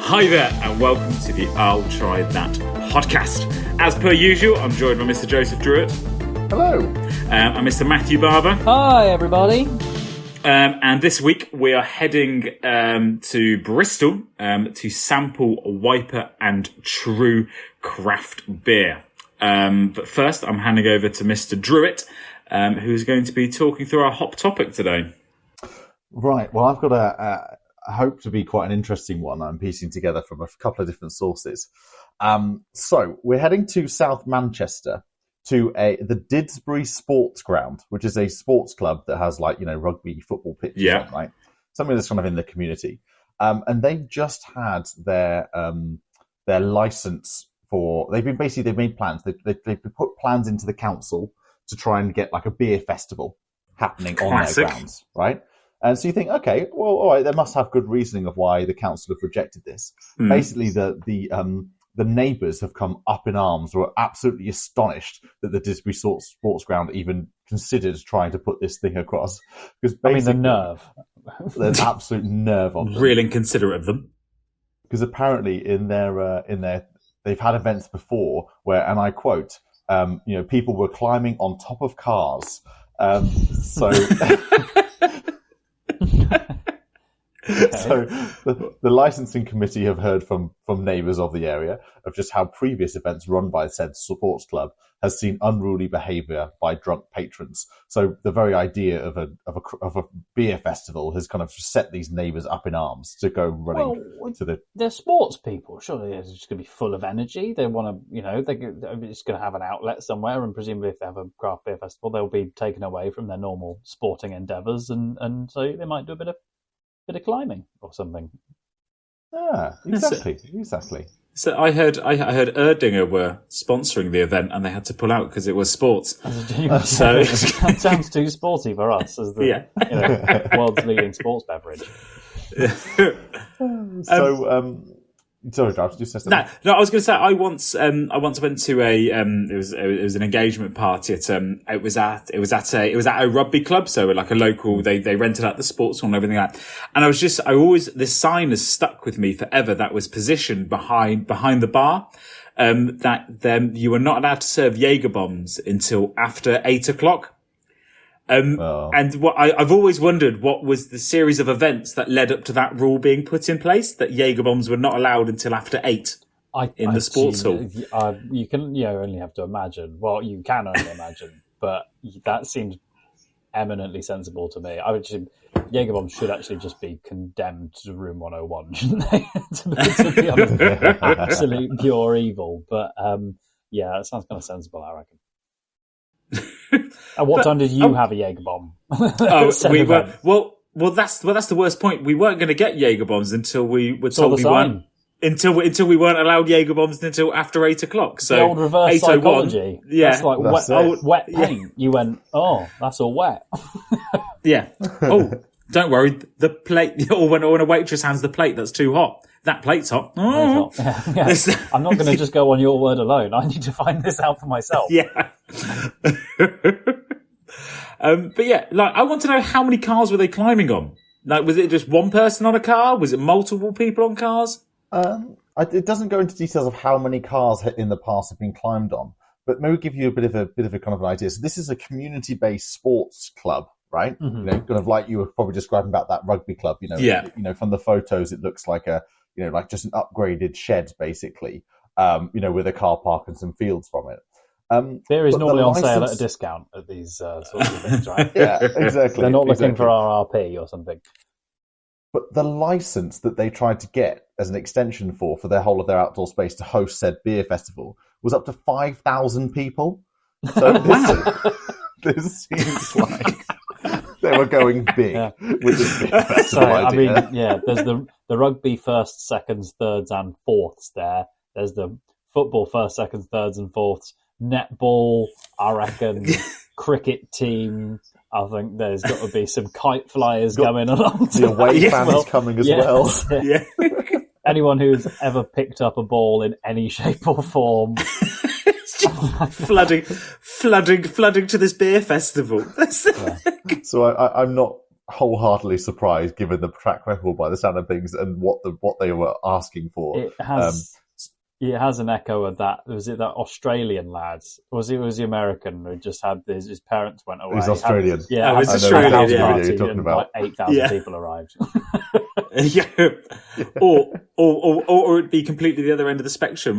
Hi there, and welcome to the I'll Try That podcast. As per usual, I'm joined by Mr. Joseph Druitt. Hello. And Mr. Matthew Barber. Hi, everybody. And this week we are heading to Bristol to sample Wiper and True craft beer. But first, I'm handing over to Mr. Druitt, who's going to be talking through our hop topic today. Right. Well, I've got a hope to be quite an interesting one I'm piecing together from a couple of different sources. So we're heading to South Manchester to the Didsbury Sports Ground, which is a sports club that has rugby, football pitches, right? Something that's kind of in the community. And they've just had their license for, they've made plans. They've put plans into the council to try and get like a beer festival happening on their grounds, right? And so you think, okay, well, all right, they must have good reasoning of why the council have rejected this. Basically, the neighbours have come up in arms, were absolutely astonished that the Didsbury Sports Ground even considered trying to put this thing across. Because the nerve. There's absolute nerve on them. Real inconsiderate of them. Because apparently in their they've had events before where, and I quote, people were climbing on top of cars. So the licensing committee have heard from neighbours of the area of just how previous events run by said sports club has seen unruly behaviour by drunk patrons. So the very idea of a beer festival has kind of set these neighbours up in arms to go running to the. They're sports people. Surely they're just going to be full of energy. They want to, they're just going to have an outlet somewhere, and presumably if they have a craft beer festival, they'll be taken away from their normal sporting endeavours, and so they might do a bit of climbing or something. Yeah, exactly. So I heard Erdinger were sponsoring the event and they had to pull out because it was sports. So that sounds too sporty for us as the world's leading sports beverage. Sorry, Giles, you said something. No, I was going to say I once went to a it was an engagement party at it was at a rugby club, so like a local they rented out the sports hall and everything like that. And this sign has stuck with me forever that was positioned behind the bar, that you were not allowed to serve Jaeger bombs until after 8 o'clock. And what I've always wondered what was the series of events that led up to that rule being put in place, that Jaeger bombs were not allowed until after 8 in the sports hall. You can only have to imagine. Well, you can only imagine, but that seemed eminently sensible to me. I would assume Jaeger bombs should actually just be condemned to room 101, shouldn't they? to be honest, absolute pure evil. But it sounds kind of sensible, I reckon. At what time did you have a Jaeger bomb? We were well. That's the worst point. We weren't going to get Jaeger bombs until we were told we weren't. Until we weren't allowed Jaeger bombs until after 8 o'clock. So the old reverse psychology. Yeah, that's like wet paint. You went, that's all wet. Yeah. Oh, don't worry. The plate, or when a waitress hands the plate that's too hot. That plate's hot. Oh. Yeah. I'm not going to just go on your word alone. I need to find this out for myself. Yeah. But yeah, I want to know, how many cars were they climbing on? Like, was it just one person on a car? Was it multiple people on cars? It doesn't go into details of how many cars in the past have been climbed on, but maybe give you a bit of a kind of an idea. So this is a community-based sports club, right? Mm-hmm. Kind of like you were probably describing about that rugby club. From the photos, it looks like like just an upgraded shed, basically. With a car park and some fields from it. Beer is normally on sale at a discount at these sorts of things, right? Yeah, exactly. They're not looking for RRP or something. But the license that they tried to get as an extension for their whole of their outdoor space to host said beer festival was up to 5,000 people. So this seems like they were going big with this beer festival idea. There's the rugby first, seconds, thirds, and fourths there. There's the football first, seconds, thirds, and fourths. Netball, I reckon. Cricket team. I think there's got to be some kite flyers coming along. The away fans coming as well. Yeah. Anyone who's ever picked up a ball in any shape or form. flooding to this beer festival. So I'm not wholeheartedly surprised, given the track record by the sound of things and what they were asking for. It has an echo of that. Was it that Australian lad? Was the American who just had his parents went away? He's Australian. It was Australian. House Yeah. party You're talking and about. 8,000 people arrived. Yeah. Or it'd be completely the other end of the spectrum.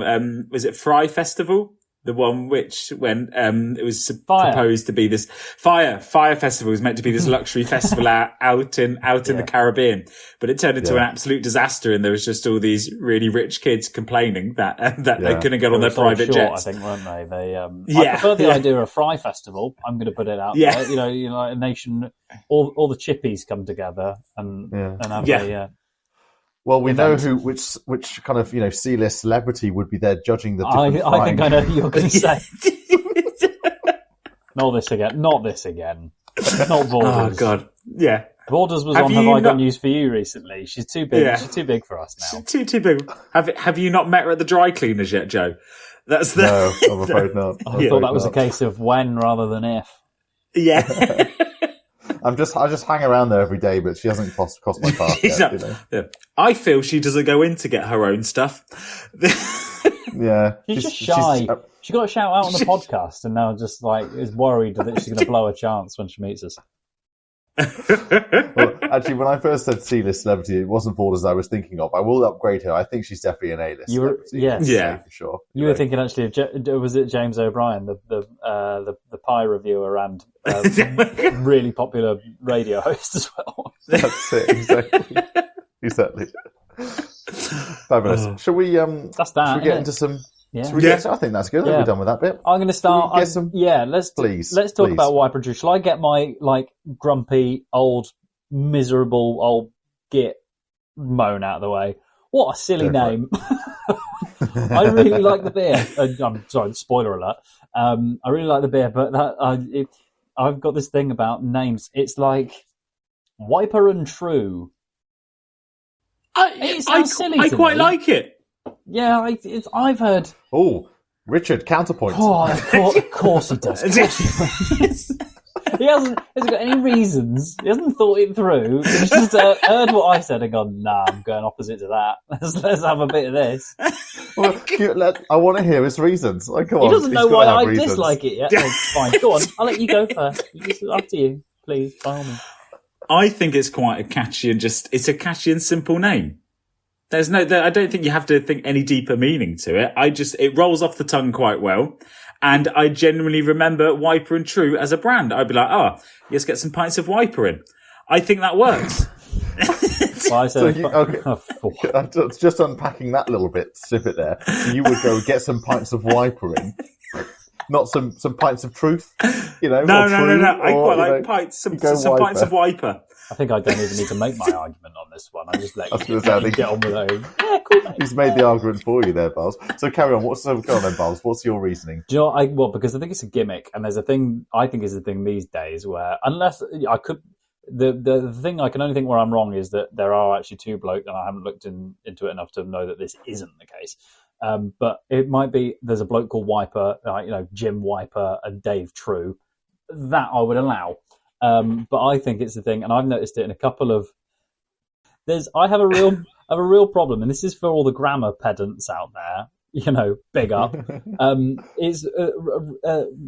Was it Fry Festival? The one which when it was proposed to be this Fire Festival was meant to be this luxury festival out in the Caribbean, but it turned into an absolute disaster, and there was just all these really rich kids complaining that they couldn't get on their private jets. I think, weren't they? I prefer the idea of Fry Festival. I'm going to put it out there. You know, a nation, all the chippies come together and have a. Well, we know which kind of C-list celebrity would be there judging the different. I think I know who you're going to say. Not this again. Not Borders. Oh God, yeah. Borders was on Have I Got News for You recently. She's too big. Yeah. She's too big for us now. She's too big. Have you not met her at the dry cleaners yet, Joe? That's the. No, I'm afraid not. I thought that was a case of when rather than if. Yeah. I just hang around there every day, but she hasn't crossed my path yet. I feel she doesn't go in to get her own stuff. Yeah, she's just shy. She got a shout out on the podcast, and now just is worried that she's going to blow a chance when she meets us. Well, actually, when I first said C-list celebrity, it wasn't Borders I was thinking of. I will upgrade her. I think she's definitely an A-list celebrity. Yes, yeah, for sure. You were thinking actually of was it James O'Brien, the pie reviewer and really popular radio host as well? That's it, exactly. Fabulous. Shall we? That's that. Shall we get into some? Yeah. I think that's good. I think we're done with that bit. I'm going to start. Let's talk about Wiper and True. Shall I get my grumpy old miserable old git moan out of the way? What a silly name! I really like the beer. I'm sorry, spoiler alert. I really like the beer, but I've got this thing about names. It's like Wiper and True. I quite like it. Yeah, I've heard. Oh, Richard, counterpoint. Oh, of course he does. He hasn't got any reasons. He hasn't thought it through. He's just heard what I said and gone, nah, I'm going opposite to that. Let's have a bit of this. Well, I want to hear his reasons. He doesn't know why I dislike it yet. It's fine. Go on, I'll let you go first. It's up to you, please, by all means. I think it's quite a catchy it's a catchy and simple name. I don't think you have to think any deeper meaning to it. It rolls off the tongue quite well. And I genuinely remember Wiper and True as a brand. I'd be like, let's get some pints of Wiper in. I think that works. Well, I said, just unpacking that little snippet there. So you would go get some pints of Wiper in. Not some pints of truth, No. I quite like pints. Some pints of Wiper. I think I don't even need to make my argument on this one. I just let you get on with it. Yeah, cool. He's made the argument for you there, Bars. So carry on. Go on then, Bars. What's your reasoning? Do you know? Because I think it's a gimmick, and there's a thing. I think is a thing these days where unless I could, the thing I can only think where I'm wrong is that there are actually two blokes, and I haven't looked into it enough to know that this isn't the case. But it might be there's a bloke called Wiper, Jim Wiper and Dave True. That I would allow. But I think it's the thing, and I've noticed it in a couple of. I have a real problem, and this is for all the grammar pedants out there. Big up. Is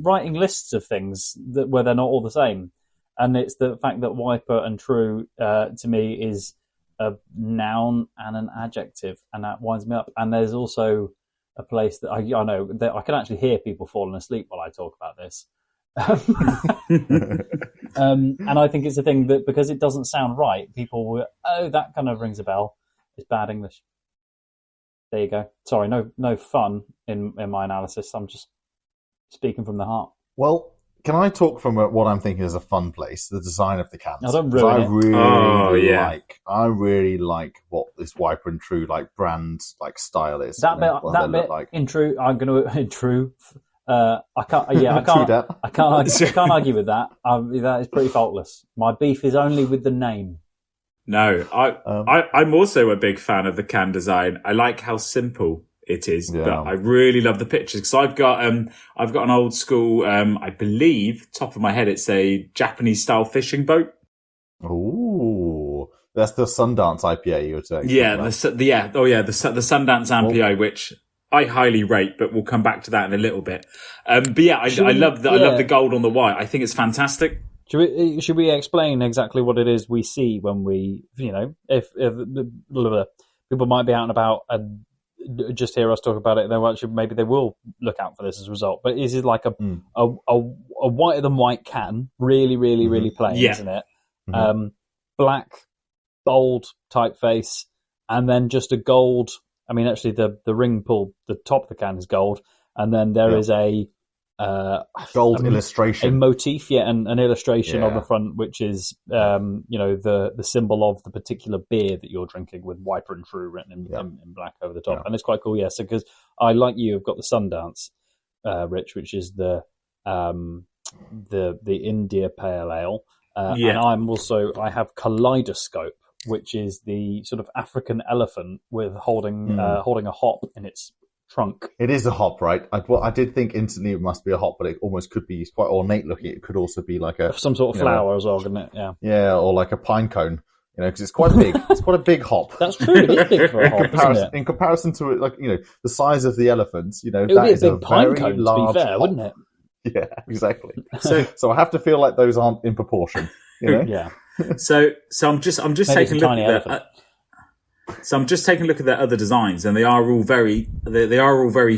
writing lists of things where they're not all the same, and it's the fact that Wiper and True to me is a noun and an adjective, and that winds me up. And there's also a place that I know that I can actually hear people falling asleep while I talk about this. And I think it's a thing that because it doesn't sound right, people will, that kind of rings a bell. It's bad English. There you go. Sorry, no fun in my analysis. I'm just speaking from the heart. Well, can I talk from what I'm thinking is a fun place, the design of the cans? I don't ruin it. I really like what this Wiper and True brand style is. That bit in True, I'm going to in True. I can't argue with that. That is pretty faultless. My beef is only with the name. No, I'm also a big fan of the can design. I like how simple it is, but I really love the pictures because I've got an old school. I believe, top of my head, it's a Japanese style fishing boat. Ooh, that's the Sundance IPA you were saying. Yeah, the Sundance IPA, which I highly rate, but we'll come back to that in a little bit. But yeah, I love the gold on the white. I think it's fantastic. Should we explain exactly what it is we see when we, if people might be out and about and just hear us talk about it, then actually maybe they will look out for this as a result. But is it like a whiter than white can, really, really, really plain, isn't it? Mm-hmm. Black, bold typeface, and then just a gold. I mean, actually, the ring pull, the top of the can is gold, and then there is a gold illustration, a motif, and an illustration on the front, which is the symbol of the particular beer that you're drinking, with Wiper and True written in black over the top, and it's quite cool. So because I, like you, have got the Sundance, Rich, which is the India Pale Ale, and I have Kaleidoscope, which is the sort of African elephant with holding a hop in its trunk. It is a hop, right? I did think instantly it must be a hop, but it almost could be quite ornate looking. It could also be like some sort of flower as well, couldn't it? Yeah, or like a pine cone. Because it's quite big. It's quite a big hop. That's true. It is big for a hop, isn't it? In comparison to it, the size of the elephant, it would be a big pine cone, to be fair, wouldn't it? Yeah, exactly. So I have to feel like those aren't in proportion. Yeah. So I'm just taking a look at that. So I'm just taking a look at their other designs, and they are all very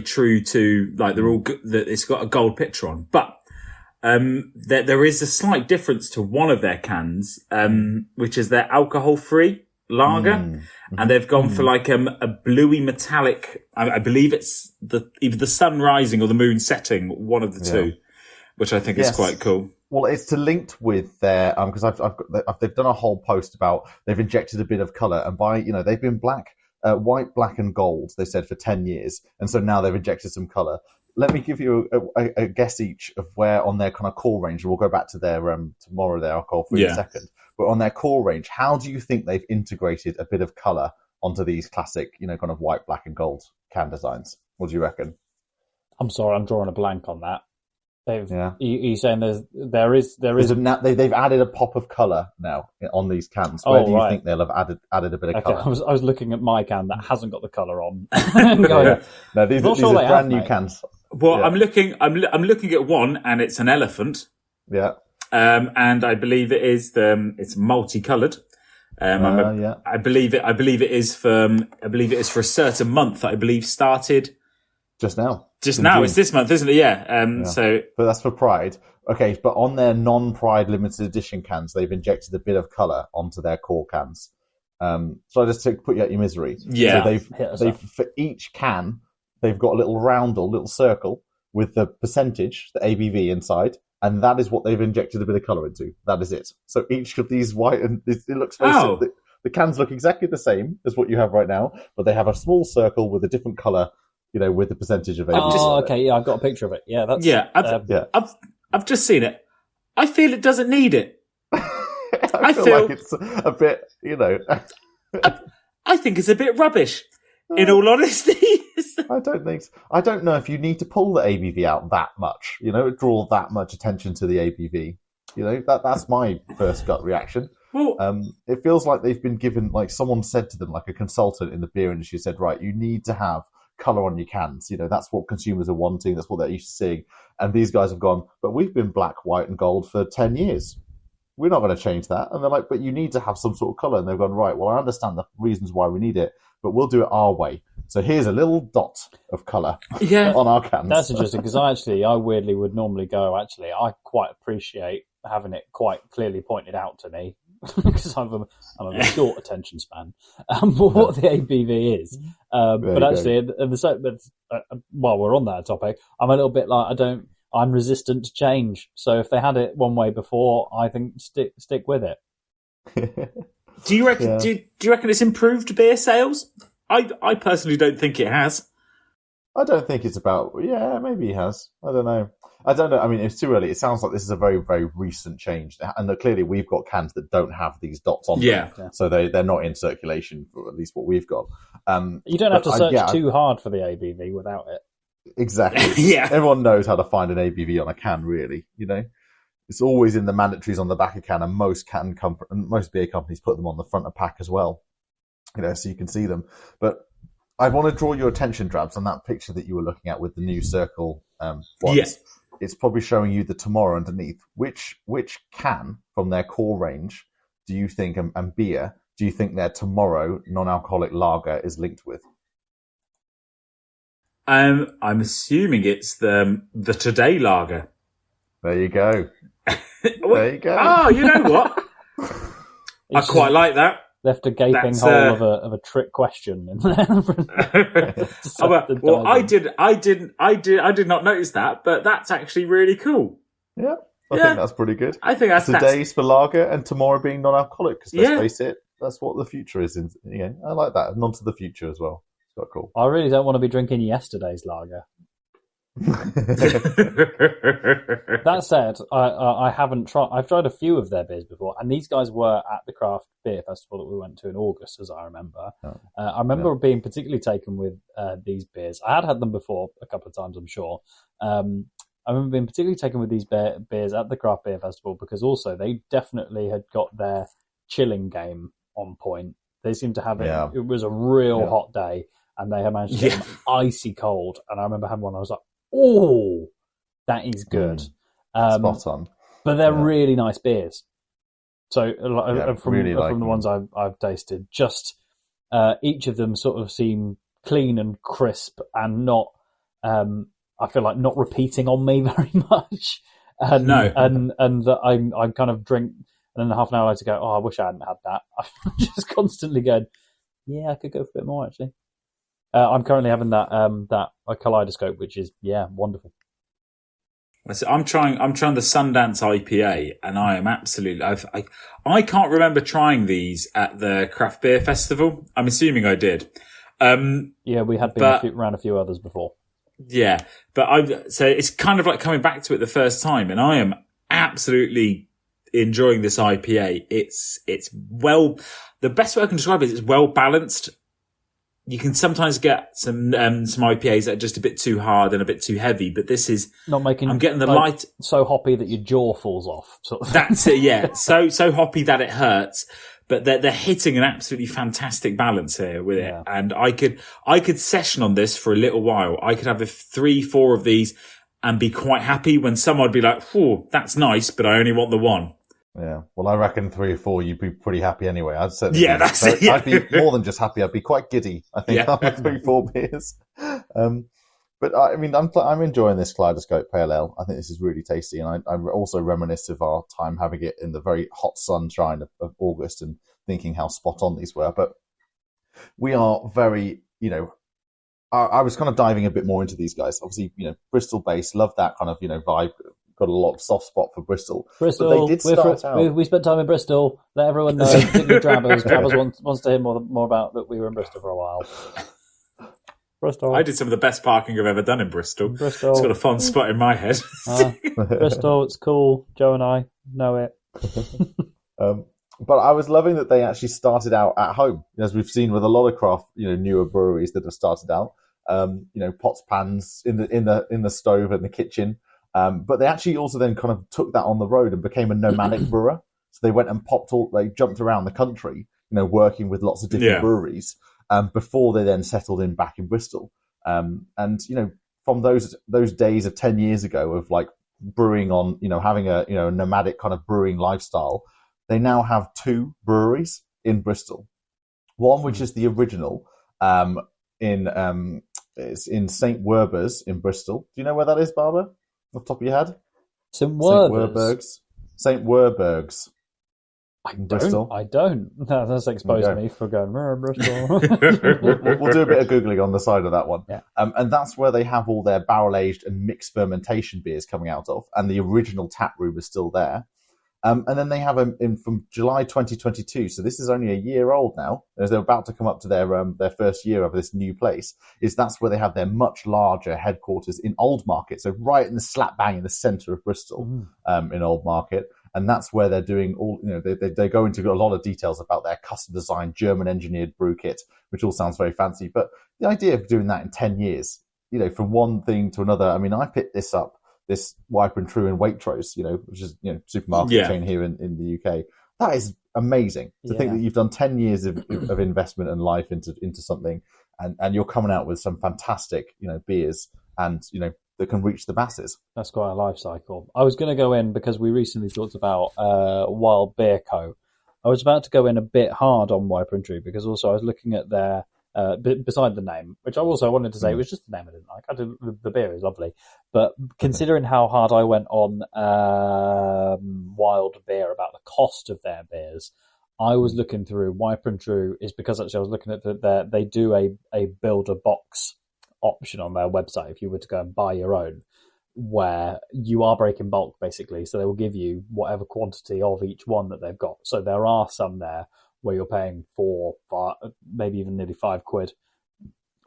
true to, like, they're all good, that it's got a gold picture on, but there is a slight difference to one of their cans, which is their alcohol-free lager, and they've gone for like a bluey metallic. I believe it's either the sun rising or the moon setting, one of the two, which I think is quite cool. Well, it's linked with their because they've done a whole post about they've injected a bit of color, and they've been white, black, and gold. They said for 10 years, and so now they've injected some color. Let me give you a guess each of where on their kind of core range. And we'll go back to their tomorrow their alcohol free in a second. But on their core range, how do you think they've integrated a bit of color onto these classic, kind of white, black, and gold can designs? What do you reckon? I'm sorry, I'm drawing a blank on that. You're saying there is they've added a pop of colour now on these cans. Where do you think they'll have added a bit of colour? I was looking at my can that hasn't got the colour on. No, these are brand new cans. Well, I'm looking at one, and it's an elephant. Yeah. And I believe it's multicoloured. I believe it is for a certain month that I believe started just now. Just now, June. It's this month, isn't it? Yeah. But that's for Pride. Okay, but on their non-Pride limited edition cans, they've injected a bit of colour onto their core cans. So I just put you out your misery. Yeah. So they've for each can, they've got a little roundel, little circle with the percentage, the ABV inside, and that is what they've injected a bit of colour into. That is it. So each of these white, and it looks the cans look exactly the same as what you have right now, but they have a small circle with a different colour. With the percentage of ABV. Oh, okay, yeah, I've got a picture of it. Yeah, that's I've just seen it. I feel it doesn't need it. I feel like it's a bit, I think it's a bit rubbish. In all honesty, I don't think so. I don't know if you need to pull the ABV out that much. Draw that much attention to the ABV. That's my first gut reaction. Well, it feels like they've been given, like someone said to them, like a consultant in the beer industry said, right, you need to have colour on your cans. That's what consumers are wanting. That's what they're used to seeing. And these guys have gone, but we've been black, white, and gold for 10 years. We're not going to change that. And they're like, but you need to have some sort of colour. And they've gone, right, well, I understand the reasons why we need it, but we'll do it our way. So here's a little dot of colour on our cans. That's interesting, because I weirdly would normally go, actually, I quite appreciate having it quite clearly pointed out to me, because I'm a short attention span, what the ABV is. But actually, while we're on that topic, I'm a little bit like, I'm resistant to change. So if they had it one way before, I think stick with it. Do you reckon? Do you reckon it's improved beer sales? I personally don't think it has. I don't think it's about. Yeah, maybe it has. I don't know. I mean, it's too early. It sounds like this is a very, very recent change, and clearly we've got cans that don't have these dots on them, so they're not in circulation, for at least what we've got. You don't have to search too hard for the ABV without it. Exactly. Everyone knows how to find an ABV on a can, really. It's always in the mandatories on the back of can, and most beer companies put them on the front of pack as well, so you can see them. But I want to draw your attention, Drabs, on that picture that you were looking at with the new circle ones. Yeah. It's probably showing you the Tomorrow underneath. Which can from their core range do you think, and beer, do you think their Tomorrow non-alcoholic lager is linked with? I'm assuming it's the Today lager. There you go. There you go. Oh, you know what? I quite like that. Left a gaping hole of a trick question in there. Well, I did not notice that, but that's actually really cool. Yeah, I think that's pretty good. I think that's Today's for lager and tomorrow being non-alcoholic. Because let's face it, that's what the future is. I like that. Nod to the future as well. It's quite cool. I really don't want to be drinking yesterday's lager. That said, I haven't tried. I've tried a few of their beers before, and these guys were at the craft beer festival that we went to in August, as I remember. I remember being particularly taken with these beers. I had them before a couple of times, I'm sure. I remember being particularly taken with these beers at the craft beer festival because also they definitely had got their chilling game on point. They seemed to have it. Yeah. It was a real hot day, and they had managed to get them icy cold. And I remember having one. I was like, oh, that is good. Spot on. But they're really nice beers. So from really the ones I've tasted, just each of them sort of seem clean and crisp and not, I feel like not repeating on me very much. And that I'm kind of drink, and then half an hour later go, oh, I wish I hadn't had that. I'm just constantly going, yeah, I could go for a bit more actually. I'm currently having that Kaleidoscope, which is wonderful. So I'm trying the Sundance IPA, and I am absolutely. I can't remember trying these at the craft beer festival. I'm assuming I did. We had been around a few others before. Yeah, but so it's kind of like coming back to it the first time, and I am absolutely enjoying this IPA. It's the best way I can describe it is it's well balanced. You can sometimes get some IPAs that are just a bit too hard and a bit too heavy, but this is not making. I'm getting the light so hoppy that your jaw falls off. Sort of. That's it, yeah. So hoppy that it hurts, but they're hitting an absolutely fantastic balance here with it. And I could session on this for a little while. I could have 3-4 of these and be quite happy. When someone would be like, "Oh, that's nice, but I only want the one." Yeah, well, I reckon 3 or 4, you'd be pretty happy anyway. I'd say, that's it. Yeah. I'd be more than just happy. I'd be quite giddy. I think after 3-4 beers. But I mean, I'm enjoying this Kaleidoscope Pale Ale. I think this is really tasty, and I also reminisce of our time having it in the very hot sunshine of August and thinking how spot on these were. But we are very, I was kind of diving a bit more into these guys. Obviously, Bristol based, love that kind of vibe. Got a lot of soft spot for Bristol. Bristol, but they did start out. We spent time in Bristol. Let everyone know. Drabbers wants to hear more about that. We were in Bristol for a while. Bristol. I did some of the best parking I've ever done in Bristol. It's got a fond spot in my head. Bristol, it's cool. Joe and I know it. But I was loving that they actually started out at home, as we've seen with a lot of craft, newer breweries that have started out. Pots, pans in the stove and the kitchen. But they actually also then kind of took that on the road and became a nomadic brewer. So they went and they jumped around the country, working with lots of different breweries, before they then settled in back in Bristol. And from those days of 10 years ago of like brewing on, having a, nomadic kind of brewing lifestyle, they now have 2 breweries in Bristol. One, which is the original, it's in St. Werburgh's in Bristol. Do you know where that is, Barbara? Off the top of your head? St. Werburgh's. St. Werburgh's. I don't. That's exposed me for going, Bristol. We'll do a bit of Googling on the side of that one. Yeah. And that's where they have all their barrel-aged and mixed fermentation beers coming out of. And the original tap room is still there. And then they have from July 2022, so this is only a year old now, as they're about to come up to their first year of this new place, that's where they have their much larger headquarters in Old Market, so right in the slap bang in the centre of Bristol, in Old Market. And that's where they're doing all, they go into a lot of details about their custom designed German engineered brew kit, which all sounds very fancy. But the idea of doing that in 10 years, from one thing to another, I mean, I picked this up this Wiper and True in Waitrose, which is supermarket chain here in the UK. That is amazing to think that you've done 10 years of investment and life into something, and you're coming out with some fantastic beers and that can reach the masses. That's quite a life cycle. I was going to go in because we recently talked about Wild Beer Co. I was about to go in a bit hard on Wiper and True because also I was looking at their beside the name, which I also wanted to say it was just the name I didn't like. The beer is lovely, but considering how hard I went on Wild Beer about the cost of their beers, I was looking through Wiper and True is because actually I was looking at they do a build a box option on their website if you were to go and buy your own, where you are breaking bulk basically, so they will give you whatever quantity of each one that they've got. So there are some there where you're paying 4, 5, maybe even nearly £5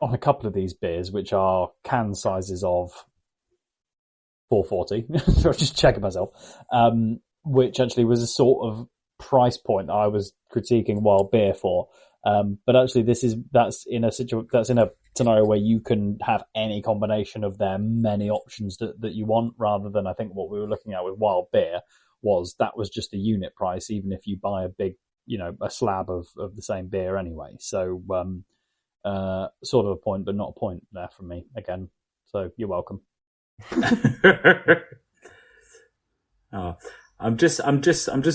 on a couple of these beers, which are can sizes of 440. I'm just checking myself, which actually was a sort of price point that I was critiquing Wild Beer for. But actually, that's in a scenario where you can have any combination of their many options that you want, rather than I think what we were looking at with Wild Beer was just a unit price, even if you buy a big, a slab of the same beer anyway. So, sort of a point, but not a point there from me again. So you're welcome. I'm just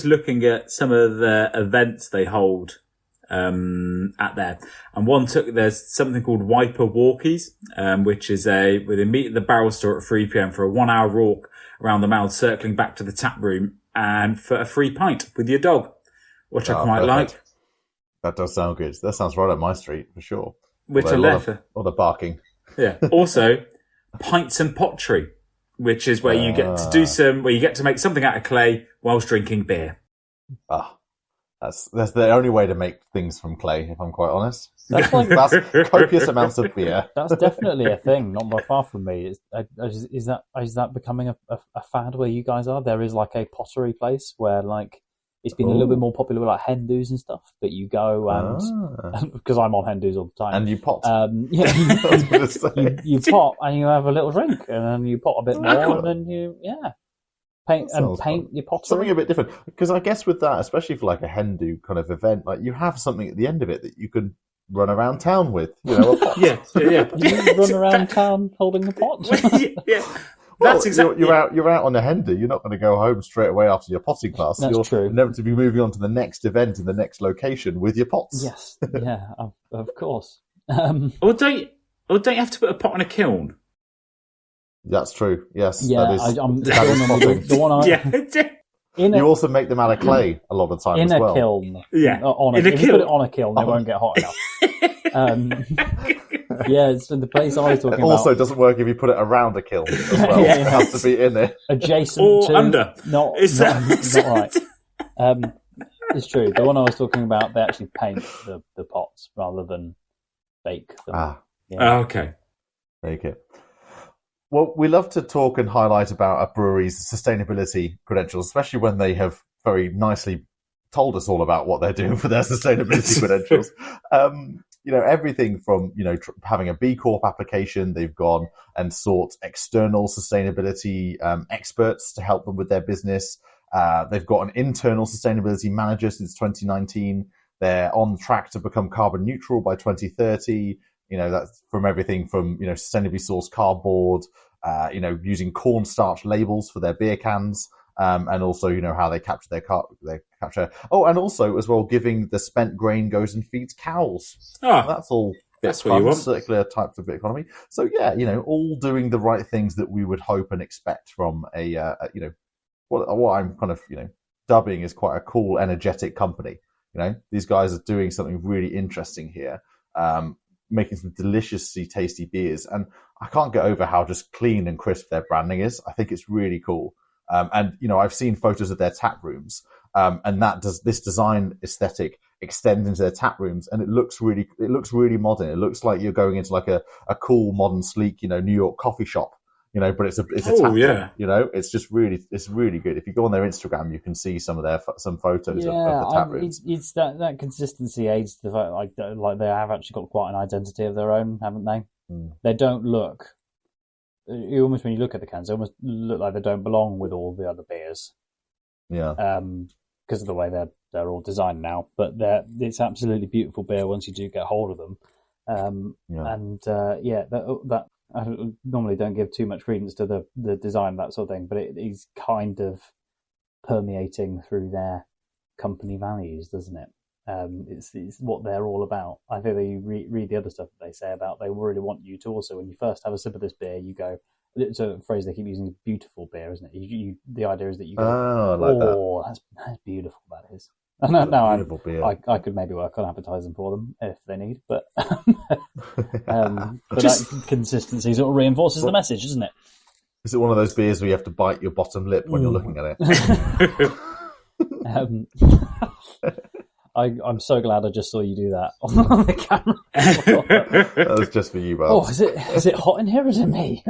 looking at some of the events they hold at there, and there's something called Wiper Walkies, which is where they meet at the barrel store at 3 p.m. for a 1 hour walk around the mouth, circling back to the tap room, and for a free pint with your dog, which I quite like. That does sound good. That sounds right up my street for sure. Which I love. All the barking. Yeah. Also, pints and pottery, which is where you get to make something out of clay whilst drinking beer. That's the only way to make things from clay, if I'm quite honest. That's copious amounts of beer. That's definitely a thing, not very far from me. Is that becoming a fad where you guys are? There is like a pottery place where like it's been a little bit more popular with like hen do's and stuff, but you go and because I'm on hen do's all the time. And you pot. You pot and you have a little drink, and then you pot a bit more, and then you paint your pottery. Something a bit different, because I guess with that, especially for like a hen do kind of event, like you have something at the end of it that you can run around town with, a pot. Yeah. You run around town holding the pot. Yeah. Well, that's exactly. You're out on a hen do. You're not going to go home straight away after your potting class. That's true. You're inevitably moving on to the next event in the next location with your pots. Yes, yeah, of course. Or don't you have to put a pot in a kiln? That's true. Yes, yeah, that is. The one you also make them out of clay a lot of the time as well. In a kiln. Yeah. If you put it on a kiln, it won't get hot enough. So the place I was talking about. It also doesn't work if you put it around a kiln as well. It has to be in it. Adjacent or to. Under. Not right. It's true. The one I was talking about, they actually paint the pots rather than bake them. Okay. There you go. Well, we love to talk and highlight about a brewery's sustainability credentials, especially when they have very nicely told us all about what they're doing for their sustainability credentials. Everything from, having a B Corp application, they've gone and sought external sustainability experts to help them with their business. They've got an internal sustainability manager since 2019. They're on track to become carbon neutral by 2030. That's from everything from, sustainably sourced cardboard, using cornstarch labels for their beer cans, and also, how they capture their capture. Oh, and also as well, giving the spent grain goes and feeds cows. That's all. That's what you want. Circular types of economy. So yeah, all doing the right things that we would hope and expect from what I'm kind of, dubbing is quite a cool, energetic company. These guys are doing something really interesting here. Making some deliciously tasty beers, and I can't get over how just clean and crisp their branding is. I think it's really cool. And I've seen photos of their tap rooms, and this design aesthetic extends into their tap rooms, and it looks really modern. It looks like you're going into like a cool, modern, sleek, New York coffee shop. But it's a tap room. It's really good. If you go on their Instagram, you can see some photos of the tap rooms. It's that consistency aids the fact like they have actually got quite an identity of their own, haven't they? They don't look almost, when you look at the cans, they almost look like they don't belong with all the other beers. Yeah. Because of the way they're all designed now. But it's absolutely beautiful beer once you do get hold of them. That I normally don't give too much credence to the design, that sort of thing, but it is kind of permeating through their company values, doesn't it? It's what they're all about. I think that you read the other stuff that they say about, they really want you to also, when you first have a sip of this beer, you go, it's a phrase they keep using, beautiful beer, isn't it? The idea is that you go, that's beautiful, that is. I could maybe work on advertising for them if they need, but that consistency sort of reinforces the message, isn't it? Is it one of those beers where you have to bite your bottom lip when you're looking at it? I'm so glad I just saw you do that on the camera. That was just for you, Bob. Oh, is it hot in here or is it me?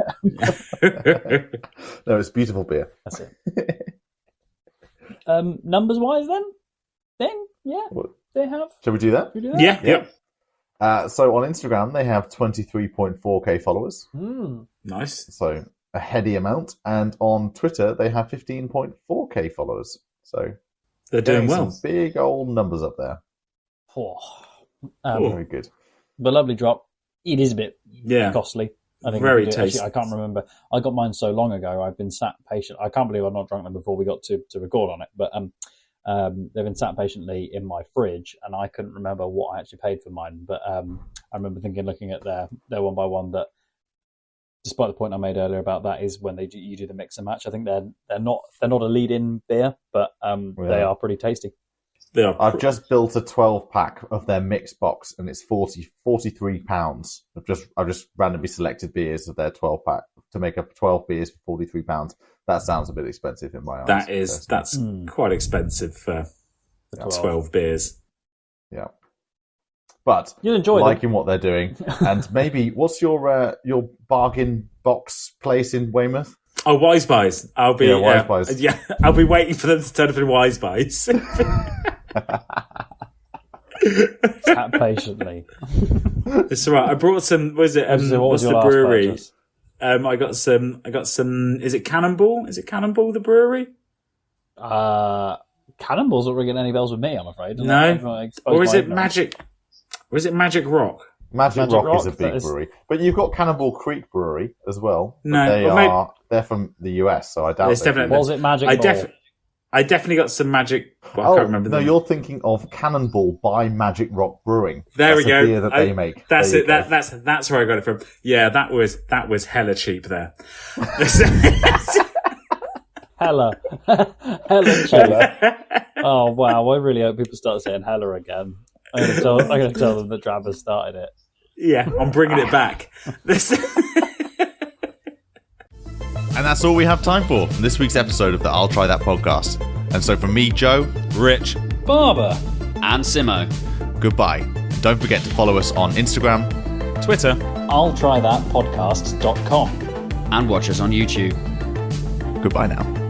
No, it's beautiful beer. That's it. Numbers wise then? Yeah, What? they have. Shall we do that? Yeah. So on Instagram, they have 23.4k followers. Nice. So a heady amount. And on Twitter, they have 15.4k followers. So they're doing well. Some big old numbers up there. Very good. The lovely drop. It is a bit costly. I think very tasty. Actually, I can't remember. I got mine so long ago. I've been sat patient. I can't believe I've not drunk them before we got to record on it. But they've been sat patiently in my fridge, and I couldn't remember what I actually paid for mine. But I remember looking at their one by one, that despite the point I made earlier about that, is when you do the mix and match. I think they're not a lead-in beer, but they are pretty tasty. I've just built a 12-pack of their mix box, and it's 43 pounds. I've just randomly selected beers of their 12-pack to make up 12 beers for 43 pounds. That sounds a bit expensive in my eyes. That's quite expensive for 12 beers. Yeah, but you'll enjoy liking what they're doing. And maybe, what's your bargain box place in Weymouth? Oh, Wise Buys. I'll be Wise Buys. Yeah, I'll be waiting for them to turn up in Wise Buys. Sat patiently. It's all right. I brought some. What's the brewery? I got some. Is it Cannonball? Is it Cannonball, the brewery? Cannonball's not ringing any bells with me, I'm afraid. No. Or is it Magic? Or is it Magic Rock? Magic Rock is a big brewery, but you've got Cannonball Creek Brewery as well. No, they're from the US, so I doubt. Was it Magic Ball? I definitely got some Magic. Well, I can't remember. No, you're thinking of Cannonball by Magic Rock Brewing. There we go. Beer that they make. That's it. That's where I got it from. Yeah, that was hella cheap there. hella cheap. Oh wow! I really hope people start saying hella again. I'm going to tell them that Trav has started it. Yeah, I'm bringing it back. And that's all we have time for this week's episode of the I'll Try That podcast. And so from me, Joe, Rich, Barber, and Simo, goodbye. And don't forget to follow us on Instagram, Twitter, I'll Try That podcast.com, and watch us on YouTube. Goodbye now.